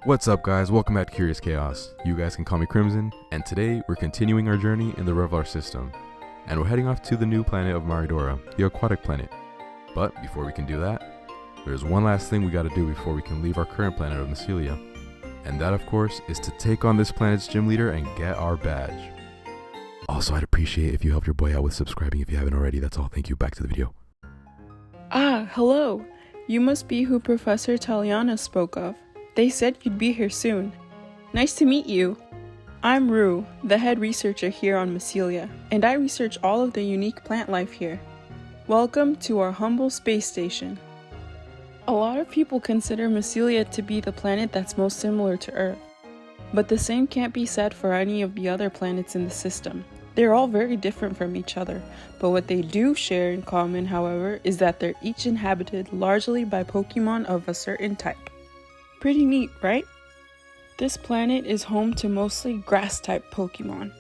What's up guys, welcome back to Curious Chaos. You guys can call me Crimson, and today we're continuing our journey in the Rover system. And we're heading off to the new planet of Maridora, the aquatic planet. But before we can do that, there's one last thing we gotta do before we can leave our current planet of Mecilia. And that of course is to take on this planet's gym leader and get our badge. Also, I'd appreciate if you helped your boy out with subscribing if you haven't already. That's all, thank you, back to the video. Ah, hello. You must be who Professor Taliana spoke of. They said you'd be here soon. Nice to meet you. I'm Rue, the head researcher here on Mecilia, and I research all of the unique plant life here. Welcome to our humble space station. A lot of people consider Mecilia to be the planet that's most similar to Earth, but the same can't be said for any of the other planets in the system. They're all very different from each other, but what they do share in common, however, is that they're each inhabited largely by Pokemon of a certain type. Pretty neat, right? This planet is home to mostly grass-type Pokemon.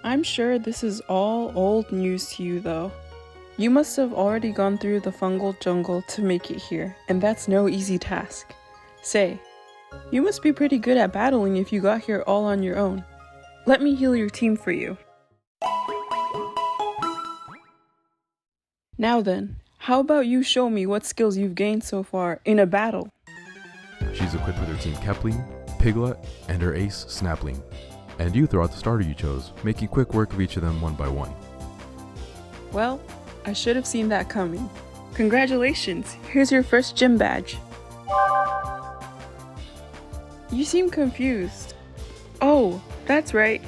I'm sure this is all old news to you though. You must have already gone through the fungal jungle to make it here, and that's no easy task. Say, you must be pretty good at battling if you got here all on your own. Let me heal your team for you. Now then, how about you show me what skills you've gained so far in a battle? She's equipped with her team Kepling, Piglet, and her ace Snapling. And you throw out the starter you chose, making quick work of each of them one by one. Well, I should have seen that coming. Congratulations, here's your first gym badge. You seem confused. Oh, that's right.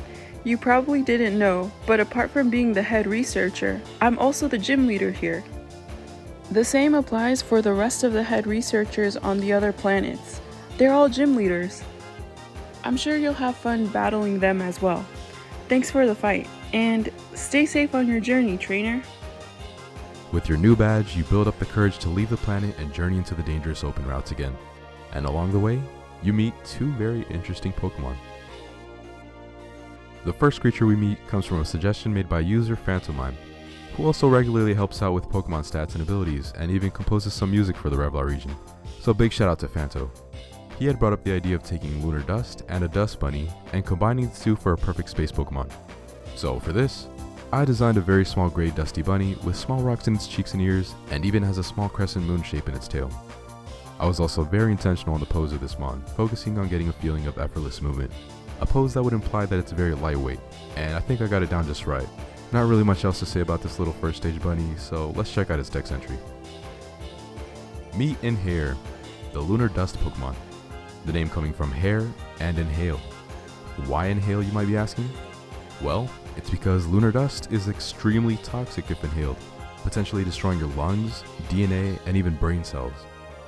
You probably didn't know, but apart from being the head researcher, I'm also the gym leader here. The same applies for the rest of the head researchers on the other planets. They're all gym leaders. I'm sure you'll have fun battling them as well. Thanks for the fight, and stay safe on your journey, trainer. With your new badge, you build up the courage to leave the planet and journey into the dangerous open routes again. And along the way, you meet two very interesting Pokemon. The first creature we meet comes from a suggestion made by user Phantomime, who also regularly helps out with Pokemon stats and abilities, and even composes some music for the Revlar region. So big shout out to Phanto. He had brought up the idea of taking Lunar Dust and a Dust Bunny and combining the two for a perfect space Pokemon. So for this, I designed a very small gray Dusty Bunny with small rocks in its cheeks and ears, and even has a small crescent moon shape in its tail. I was also very intentional on the pose of this mon, focusing on getting a feeling of effortless movement. A pose that would imply that it's very lightweight, and I think I got it down just right. Not really much else to say about this little first stage bunny, so let's check out its dex entry. Meet Inhare, the Lunar Dust Pokemon. The name coming from hair and inhale. Why inhale, you might be asking? Well, it's because Lunar Dust is extremely toxic if inhaled, potentially destroying your lungs, DNA, and even brain cells.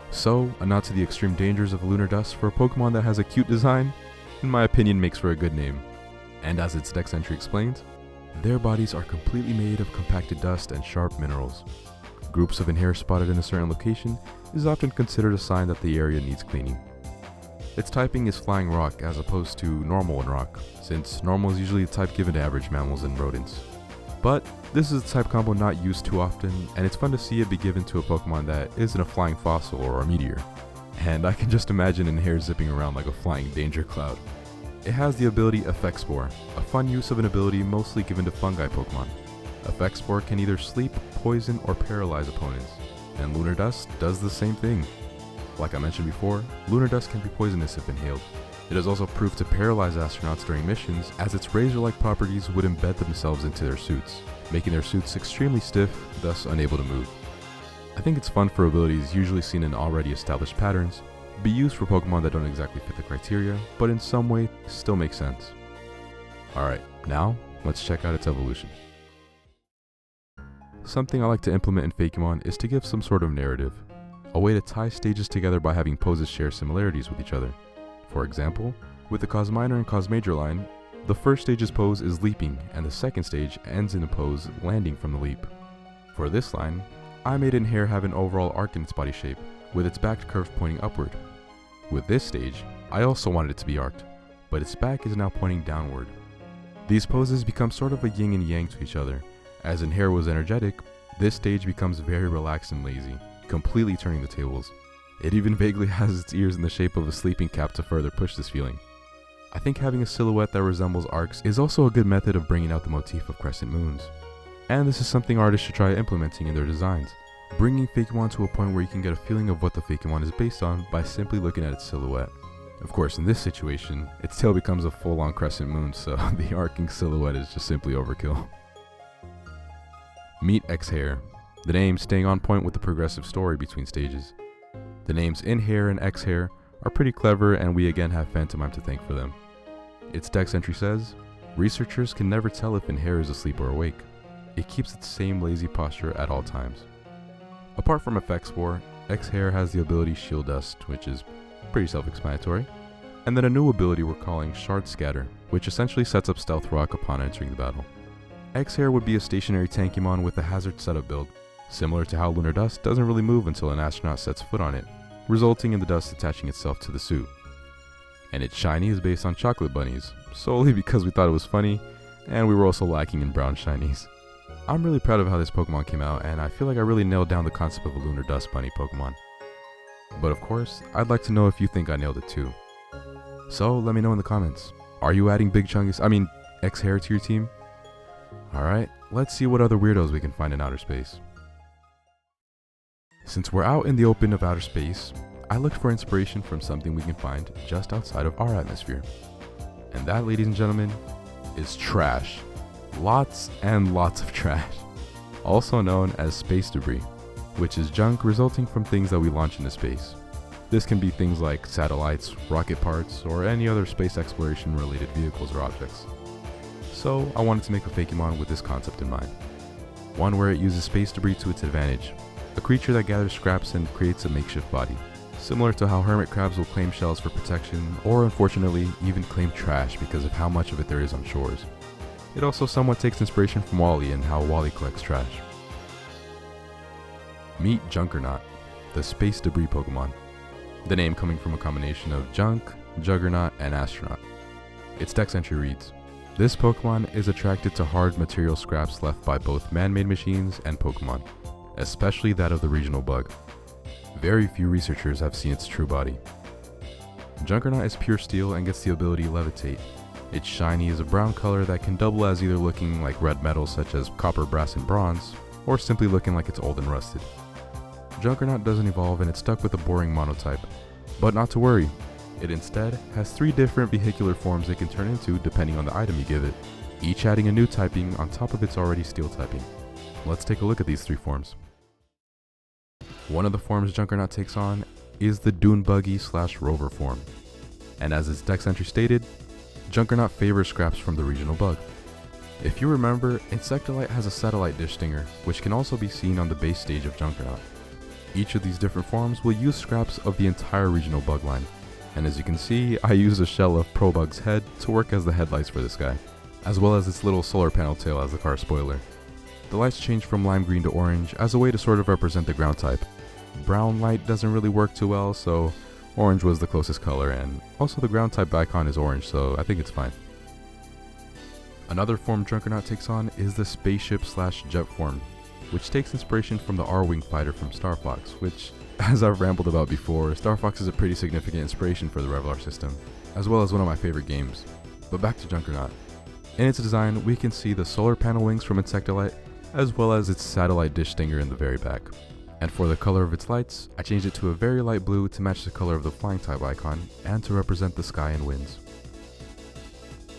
So, a nod to the extreme dangers of Lunar Dust for a Pokemon that has a cute design, in my opinion makes for a good name. And as its dex entry explains, their bodies are completely made of compacted dust and sharp minerals. Groups of Inhare spotted in a certain location is often considered a sign that the area needs cleaning. Its typing is Flying Rock as opposed to Normal and Rock, since Normal is usually the type given to average mammals and rodents. But this is a type combo not used too often, and it's fun to see it be given to a Pokemon that isn't a flying fossil or a meteor. And I can just imagine Inhare zipping around like a flying danger cloud. It has the ability Effect Spore, a fun use of an ability mostly given to fungi Pokemon. Effect Spore can either sleep, poison, or paralyze opponents, and Lunar Dust does the same thing. Like I mentioned before, Lunar Dust can be poisonous if inhaled. It is also proved to paralyze astronauts during missions, as its razor-like properties would embed themselves into their suits, making their suits extremely stiff, thus unable to move. I think it's fun for abilities usually seen in already established patterns, be used for Pokemon that don't exactly fit the criteria, but in some way still make sense. Alright, now let's check out its evolution. Something I like to implement in Fakemon is to give some sort of narrative, a way to tie stages together by having poses share similarities with each other. For example, with the Cosminor and Cosmajor line, the first stage's pose is leaping and the second stage ends in a pose landing from the leap. For this line, I made Inhare have an overall arc in its body shape, with its back curve pointing upward. With this stage, I also wanted it to be arced, but its back is now pointing downward. These poses become sort of a yin and yang to each other. As Inhare was energetic, this stage becomes very relaxed and lazy, completely turning the tables. It even vaguely has its ears in the shape of a sleeping cap to further push this feeling. I think having a silhouette that resembles arcs is also a good method of bringing out the motif of crescent moons. And this is something artists should try implementing in their designs, bringing Fakemon to a point where you can get a feeling of what the Fakemon is based on by simply looking at its silhouette. Of course, in this situation, its tail becomes a full-on crescent moon, so the arcing silhouette is just simply overkill. Meet Exhare, the name staying on point with the progressive story between stages. The names Inhare and Exhare are pretty clever, and we again have Fakemon to thank for them. Its dex entry says, researchers can never tell if Inhare is asleep or awake. It keeps its same lazy posture at all times. Apart from effect spore, Exhare has the ability Shield Dust, which is pretty self-explanatory, and then a new ability we're calling Shard Scatter, which essentially sets up Stealth Rock upon entering the battle. Exhare would be a stationary Tankemon with a hazard setup build, similar to how Lunar Dust doesn't really move until an astronaut sets foot on it, resulting in the dust attaching itself to the suit. And its shiny is based on chocolate bunnies, solely because we thought it was funny, and we were also lacking in brown shinies. I'm really proud of how this Pokemon came out, and I feel like I really nailed down the concept of a Lunar Dust Bunny Pokemon. But of course, I'd like to know if you think I nailed it too. So let me know in the comments. Are you adding Exhare to your team? Alright, let's see what other weirdos we can find in outer space. Since we're out in the open of outer space, I looked for inspiration from something we can find just outside of our atmosphere. And that, ladies and gentlemen, is trash. Lots and lots of trash. Also known as space debris, which is junk resulting from things that we launch into space. This can be things like satellites, rocket parts, or any other space exploration related vehicles or objects. So I wanted to make a Fakemon with this concept in mind. One where it uses space debris to its advantage, a creature that gathers scraps and creates a makeshift body, similar to how hermit crabs will claim shells for protection, or unfortunately even claim trash because of how much of it there is on shores. It also somewhat takes inspiration from WALL-E and how WALL-E collects trash. Meet Junkernaut, the space debris Pokemon. The name coming from a combination of junk, juggernaut, and astronaut. Its dex entry reads, this Pokemon is attracted to hard material scraps left by both man-made machines and Pokemon, especially that of the regional bug. Very few researchers have seen its true body. Junkernaut is pure steel and gets the ability Levitate. Its shiny is a brown color that can double as either looking like red metals such as copper, brass, and bronze, or simply looking like it's old and rusted. Junkernaut doesn't evolve and it's stuck with a boring monotype, but not to worry. It instead has 3 different vehicular forms it can turn into depending on the item you give it, each adding a new typing on top of its already steel typing. Let's take a look at these 3 forms. One of the forms Junkernaut takes on is the Dune Buggy / Rover form, and as its dex entry stated, Junkernaut favors scraps from the regional bug. If you remember, Insectolite has a satellite dish stinger, which can also be seen on the base stage of Junkernaut. Each of these different forms will use scraps of the entire regional bug line, and as you can see, I use a shell of Probug's head to work as the headlights for this guy, as well as its little solar panel tail as the car spoiler. The lights change from lime green to orange as a way to sort of represent the ground type. Brown light doesn't really work too well, so orange was the closest color, and also the ground type icon is orange, so I think it's fine. Another form Junkernaut takes on is the spaceship / jet form, which takes inspiration from the R-Wing fighter from Star Fox, which, as I've rambled about before, Star Fox is a pretty significant inspiration for the Revlar system, as well as one of my favorite games. But back to Junkernaut. In its design, we can see the solar panel wings from Insectolite, as well as its satellite dish stinger in the very back. And for the color of its lights, I changed it to a very light blue to match the color of the flying type icon and to represent the sky and winds.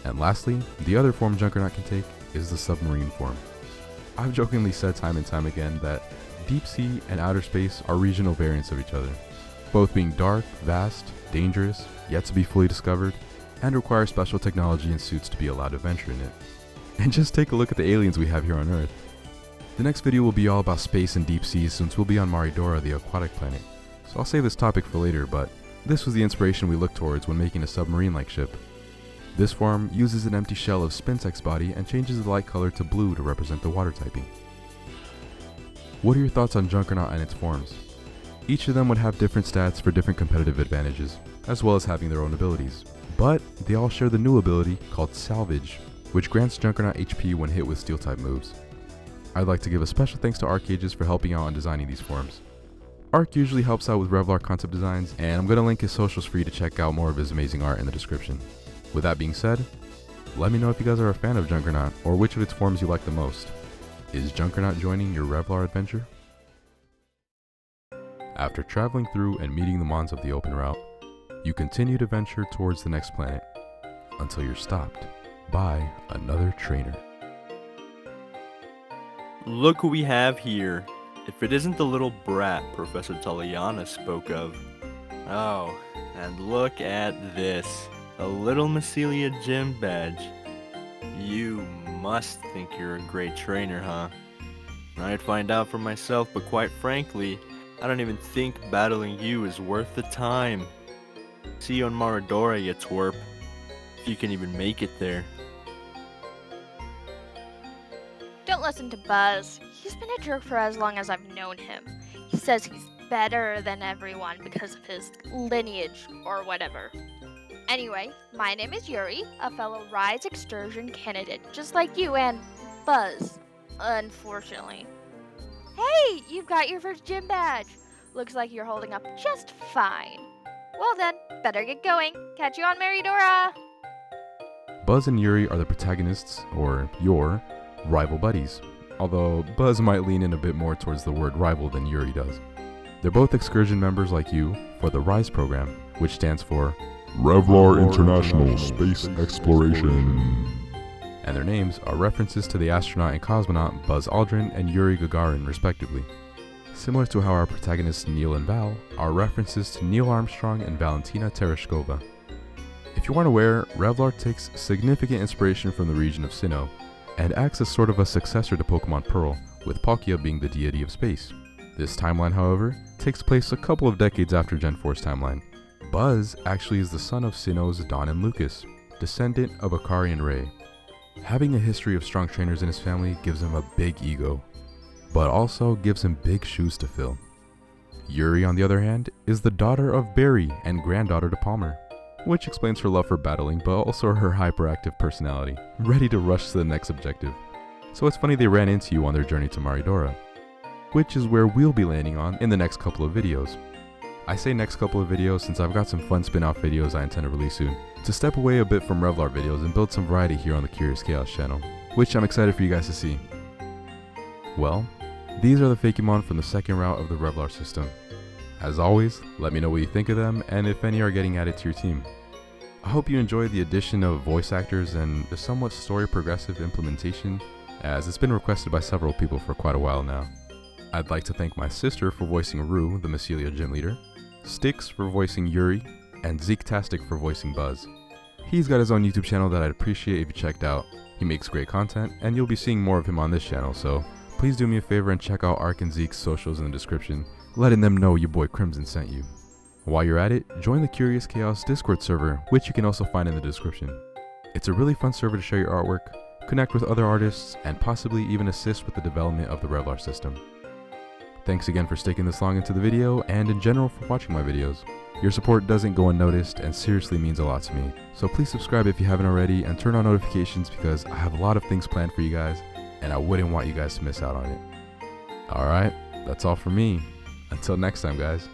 And lastly, the other form Junkernaut can take is the Submarine form. I've jokingly said time and time again that deep sea and outer space are regional variants of each other, both being dark, vast, dangerous, yet to be fully discovered, and require special technology and suits to be allowed to venture in it. And just take a look at the aliens we have here on Earth. The next video will be all about space and deep seas since we'll be on Maridora, the aquatic planet, so I'll save this topic for later, but this was the inspiration we looked towards when making a submarine-like ship. This form uses an empty shell of Spinsex body and changes the light color to blue to represent the water typing. What are your thoughts on Junkernaut and its forms? Each of them would have different stats for different competitive advantages, as well as having their own abilities, but they all share the new ability called Salvage, which grants Junkernaut HP when hit with steel type moves. I'd like to give a special thanks to Arcages for helping out on designing these forms. Ark usually helps out with Revlar concept designs, and I'm going to link his socials for you to check out more of his amazing art in the description. With that being said, let me know if you guys are a fan of Junkernaut, or which of its forms you like the most. Is Junkernaut joining your Revlar adventure? After traveling through and meeting the Mons of the open route, you continue to venture towards the next planet, until you're stopped by another trainer. Look who we have here. If it isn't the little brat Professor Taliana spoke of. Oh, and look at this. A little Mecilia Gym badge. You must think you're a great trainer, huh? I'd find out for myself, but quite frankly, I don't even think battling you is worth the time. See you on Maradora, you twerp. If you can even make it there. Don't listen to Buzz. He's been a jerk for as long as I've known him. He says he's better than everyone because of his lineage or whatever. Anyway, my name is Yuri, a fellow Rise Excursion candidate, just like you and Buzz, unfortunately. Hey, you've got your first gym badge. Looks like you're holding up just fine. Well then, better get going. Catch you on Maridora! Buzz and Yuri are the protagonists, or your, rival buddies, although Buzz might lean in a bit more towards the word rival than Yuri does. They're both excursion members like you for the RISE program, which stands for Revlar International Space Exploration. And their names are references to the astronaut and cosmonaut Buzz Aldrin and Yuri Gagarin respectively. Similar to how our protagonists Neil and Val are references to Neil Armstrong and Valentina Tereshkova. If you aren't aware, Revlar takes significant inspiration from the region of Sinnoh, and acts as sort of a successor to Pokemon Pearl, with Palkia being the deity of space. This timeline, however, takes place a couple of decades after Gen 4's timeline. Buzz actually is the son of Sinnoh's Don and Lucas, descendant of Akari and Ray. Having a history of strong trainers in his family gives him a big ego, but also gives him big shoes to fill. Yuri, on the other hand, is the daughter of Barry and granddaughter to Palmer, which explains her love for battling, but also her hyperactive personality, ready to rush to the next objective. So it's funny they ran into you on their journey to Maridora, which is where we'll be landing on in the next couple of videos. I say next couple of videos since I've got some fun spin-off videos I intend to release soon, to step away a bit from Revlar videos and build some variety here on the Curious Chaos channel, which I'm excited for you guys to see. Well, these are the Fakemon from the second route of the Revlar system. As always, let me know what you think of them and if any are getting added to your team. I hope you enjoyed the addition of voice actors and the somewhat story progressive implementation, as it's been requested by several people for quite a while now. I'd like to thank my sister for voicing Rue, the Mecilia Gym Leader, Styx for voicing Yuri, and ZEEKtastic for voicing Buzz. He's got his own YouTube channel that I'd appreciate if you checked out. He makes great content, and you'll be seeing more of him on this channel, so please do me a favor and check out Ark and Zeke's socials in the description, letting them know your boy Crimson sent you. While you're at it, join the Curious Chaos Discord server, which you can also find in the description. It's a really fun server to share your artwork, connect with other artists, and possibly even assist with the development of the Revlar system. Thanks again for sticking this long into the video, and in general for watching my videos. Your support doesn't go unnoticed and seriously means a lot to me. So please subscribe if you haven't already and turn on notifications because I have a lot of things planned for you guys and I wouldn't want you guys to miss out on it. Alright, that's all for me. Until next time, guys.